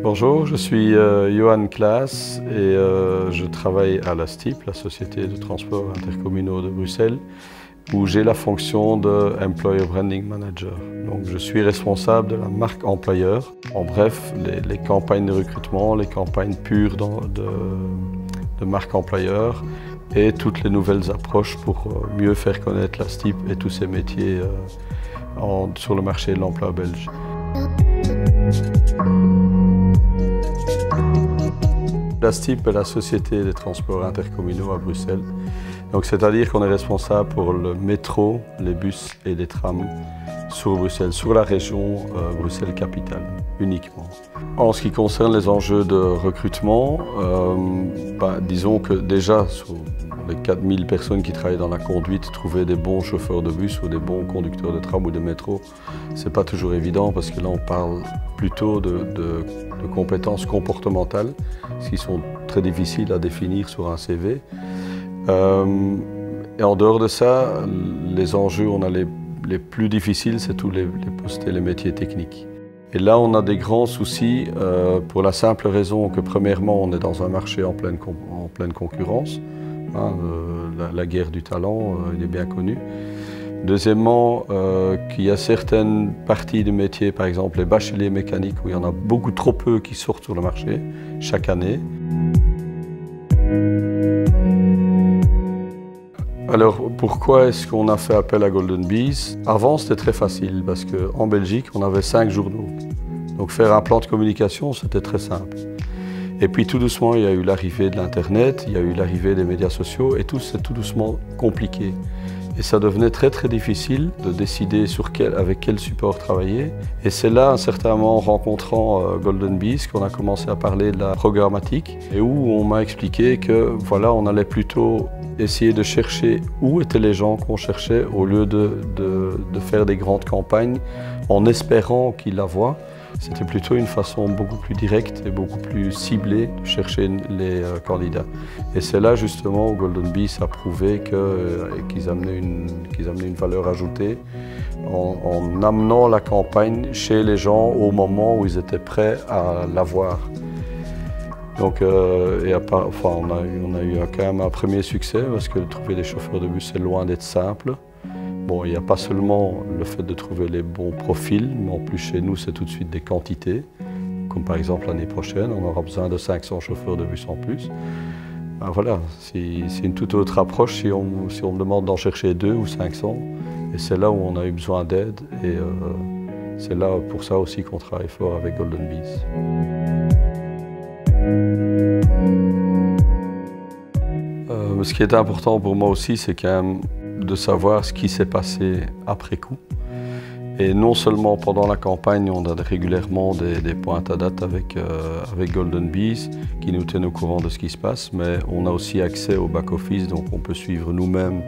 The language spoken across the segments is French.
Bonjour, je suis Johan Klaas et je travaille à la STIP, la Société de transport intercommunaux de Bruxelles, où j'ai la fonction de Employer Branding Manager. Donc je suis responsable de la marque employeur. En bref, les campagnes de recrutement, les campagnes pures de marque employeur et toutes les nouvelles approches pour mieux faire connaître la STIP et tous ses métiers sur le marché de l'emploi belge. La STIP est la Société des transports intercommunaux à Bruxelles. C'est-à-dire qu'on est responsable pour le métro, les bus et les trams sur Bruxelles, sur la région Bruxelles-Capitale uniquement. En ce qui concerne les enjeux de recrutement, disons que déjà sur les 4000 personnes qui travaillent dans la conduite, trouver des bons chauffeurs de bus ou des bons conducteurs de tram ou de métro, c'est pas toujours évident parce que là on parle plutôt de compétences comportementales, ce qui sont très difficiles à définir sur un CV. Et en dehors de ça, les enjeux, on a les plus difficiles, c'est tous les postes et les métiers techniques. Et là, on a des grands soucis pour la simple raison que, premièrement, on est dans un marché en pleine concurrence. La guerre du talent, il est bien connu. Deuxièmement, qu'il y a certaines parties du métier, par exemple les bacheliers mécaniques, où il y en a beaucoup trop peu qui sortent sur le marché chaque année. Alors, pourquoi est-ce qu'on a fait appel à Golden Bees? Avant, c'était très facile, parce qu'en Belgique, on avait 5 journaux. Donc faire un plan de communication, c'était très simple. Et puis tout doucement, il y a eu l'arrivée de l'Internet, il y a eu l'arrivée des médias sociaux, et tout c'est tout doucement compliqué. Et ça devenait très très difficile de décider avec quel support travailler. Et c'est là, à un certain moment, en rencontrant Golden Bees, qu'on a commencé à parler de la programmatique, et où on m'a expliqué que voilà, on allait plutôt essayer de chercher où étaient les gens qu'on cherchait au lieu de faire des grandes campagnes en espérant qu'ils la voient. C'était plutôt une façon beaucoup plus directe et beaucoup plus ciblée de chercher les candidats. Et c'est là justement où Golden Bees a prouvé qu'ils amenaient une valeur ajoutée en amenant la campagne chez les gens au moment où ils étaient prêts à la voir. Donc, on a eu quand même un premier succès parce que trouver des chauffeurs de bus, c'est loin d'être simple. Bon, il n'y a pas seulement le fait de trouver les bons profils, mais en plus chez nous, c'est tout de suite des quantités. Comme par exemple l'année prochaine, on aura besoin de 500 chauffeurs de bus en plus. Ben voilà, c'est une toute autre approche si on me demande d'en chercher 2 ou 500. Et c'est là où on a eu besoin d'aide et c'est là pour ça aussi qu'on travaille fort avec Golden Bees. Ce qui est important pour moi aussi, c'est quand même de savoir ce qui s'est passé après coup. Et non seulement pendant la campagne, on a régulièrement des pointes à date avec Golden Bees qui nous tiennent au courant de ce qui se passe, mais on a aussi accès au back-office, donc on peut suivre nous-mêmes,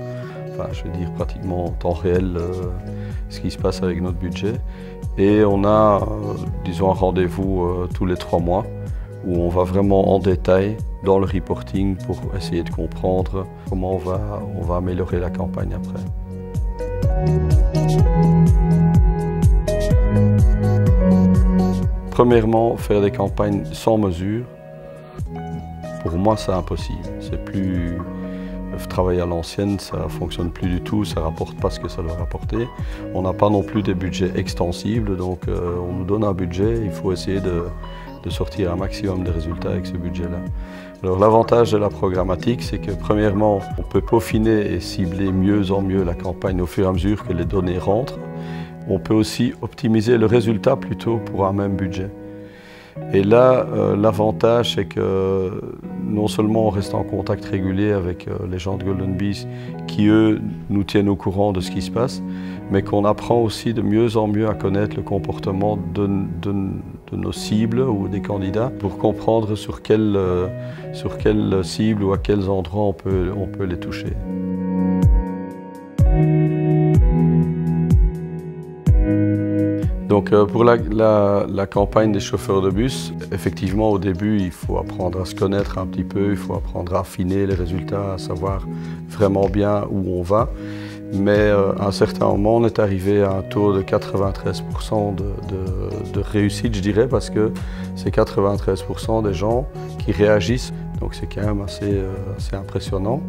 je veux dire pratiquement en temps réel, ce qui se passe avec notre budget. Et on a, disons, un rendez-vous tous les 3 mois où on va vraiment en détail dans le reporting pour essayer de comprendre comment on va améliorer la campagne après. Premièrement, faire des campagnes sans mesure, pour moi c'est impossible. C'est plus travailler à l'ancienne, ça ne fonctionne plus du tout, ça ne rapporte pas ce que ça doit rapporter. On n'a pas non plus des budgets extensibles, donc on nous donne un budget, il faut essayer de sortir un maximum de résultats avec ce budget-là. Alors l'avantage de la programmatique, c'est que premièrement, on peut peaufiner et cibler mieux en mieux la campagne au fur et à mesure que les données rentrent. On peut aussi optimiser le résultat plutôt pour un même budget. Et là, l'avantage, c'est que non seulement on reste en contact régulier avec les gens de Golden Bees qui, eux, nous tiennent au courant de ce qui se passe, mais qu'on apprend aussi de mieux en mieux à connaître le comportement de nos cibles ou des candidats pour comprendre sur quelle cible ou à quels endroits on peut les toucher. Donc pour la campagne des chauffeurs de bus, effectivement au début il faut apprendre à se connaître un petit peu, il faut apprendre à affiner les résultats, à savoir vraiment bien où on va. Mais à un certain moment on est arrivé à un taux de 93% de réussite, je dirais, parce que c'est 93% des gens qui réagissent, donc c'est quand même assez impressionnant.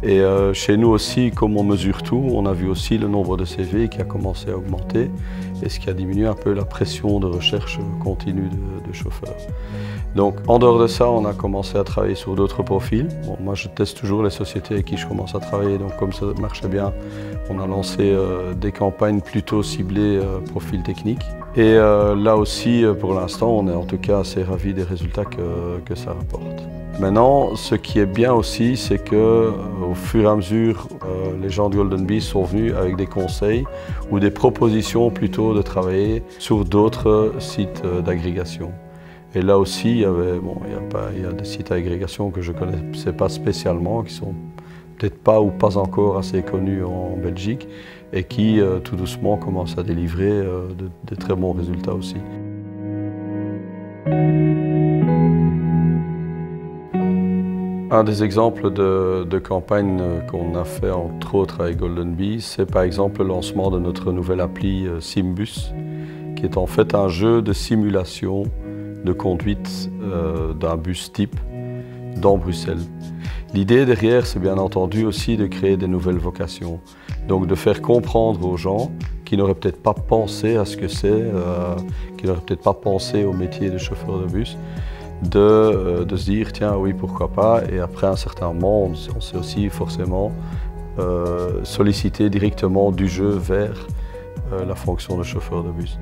Et chez nous aussi, comme on mesure tout, on a vu aussi le nombre de CV qui a commencé à augmenter et ce qui a diminué un peu la pression de recherche continue de chauffeurs. Donc en dehors de ça, on a commencé à travailler sur d'autres profils. Bon, moi je teste toujours les sociétés avec qui je commence à travailler, donc comme ça marchait bien, on a lancé des campagnes plutôt ciblées profil technique. Et là aussi, pour l'instant, on est en tout cas assez ravis des résultats que ça rapporte. Maintenant, ce qui est bien aussi, c'est qu'au fur et à mesure, les gens de Golden Bees sont venus avec des conseils ou des propositions plutôt de travailler sur d'autres sites d'agrégation. Et là aussi, il y a des sites d'agrégation que je ne connaissais pas spécialement, qui sont peut-être pas ou pas encore assez connus en Belgique et qui, tout doucement, commencent à délivrer de très bons résultats aussi. Un des exemples de campagne qu'on a fait entre autres avec Golden Bees, c'est par exemple le lancement de notre nouvelle appli Simbus, qui est en fait un jeu de simulation de conduite d'un bus type dans Bruxelles. L'idée derrière, c'est bien entendu aussi de créer des nouvelles vocations, donc de faire comprendre aux gens qui n'auraient peut-être pas pensé à ce que c'est, qui n'auraient peut-être pas pensé au métier de chauffeur de bus, de se dire tiens oui pourquoi pas, et après un certain moment on s'est aussi forcément sollicité directement du jeu vers la fonction de chauffeur de bus.